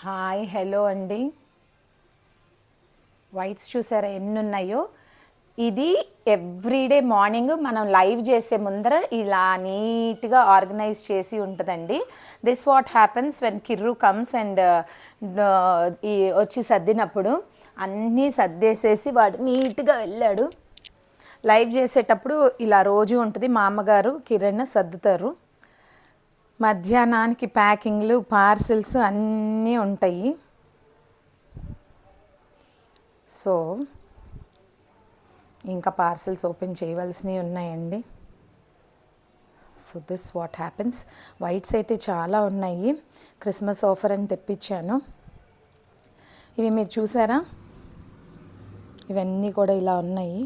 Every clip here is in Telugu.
హాయ్ హలో అండి. వైట్స్ చూసారా ఎన్ని ఉన్నాయో. ఇది ఎవ్రీడే మార్నింగ్ మనం లైవ్ చేసే ముందర ఇలా నీట్గా ఆర్గనైజ్ చేసి ఉంటుందండి. దిస్ వాట్ హ్యాపెన్స్ వెన్ కిర్రు కమ్స్ అండ్ ఈ వచ్చి సర్దినప్పుడు అన్నీ సర్దేసేసి వాడు నీట్గా వెళ్ళాడు. లైవ్ చేసేటప్పుడు ఇలా రోజు ఉంటుంది. మా అమ్మగారు కిరణ్ సర్దుతారు. మధ్యాహ్నానికి ప్యాకింగ్లు పార్సిల్స్ అన్నీ ఉంటాయి. సో ఇంకా పార్సిల్స్ ఓపెన్ చేయవలసినవి ఉన్నాయండి. So this what happens. Whites అయితే చాలా ఉన్నాయి. క్రిస్మస్ ఆఫర్ అని తెప్పించాను. ఇవి మీరు చూసారా, ఇవన్నీ కూడా ఇలా ఉన్నాయి.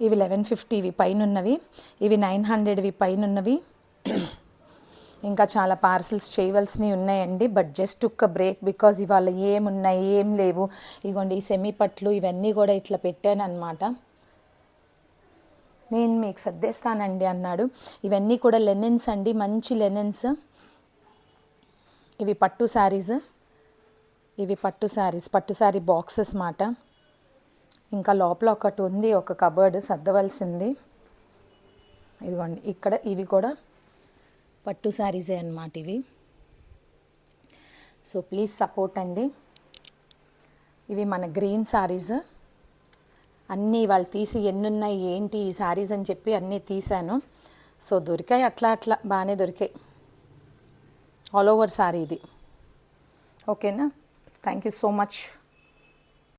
ఇవి 1150 పైన ఉన్నవి, ఇవి 900 పైన ఉన్నవి. ఇంకా చాలా పార్సిల్స్ చేయవలసినవి ఉన్నాయండి. But just took a break because ఇవాళ ఏమున్నాయి ఏం లేవు. ఇదిగోండి ఈ సెమీ పట్లు ఇవన్నీ కూడా ఇట్లా పెట్టాను అనమాట. నేను మీకు సర్దేస్తానండి అన్నాడు. ఇవన్నీ కూడా లెనిన్స్ అండి, మంచి లెనిన్స్. ఇవి పట్టు శారీస్, ఇవి పట్టు శారీస్, పట్టు శారీ బాక్సెస్ మాట. ఇంకా లోపల ఒకటి ఉంది, ఒక కబర్డ్ సర్దవలసింది. ఇదిగోండి ఇక్కడ ఇవి కూడా పట్టు శారీసే అన్నమాట ఇవి. సో ప్లీజ్ సపోర్ట్ అండి. ఇవి మన గ్రీన్ శారీస్ అన్నీ వాళ్ళు తీసి ఎన్నున్నాయి ఏంటి ఈ శారీస్ అని చెప్పి అన్నీ తీశాను. సో దొరికాయి, అట్లా అట్లా బాగానే దొరికాయి. ఆల్ ఓవర్ శారీ ఇది. ఓకేనా? Thank you so much.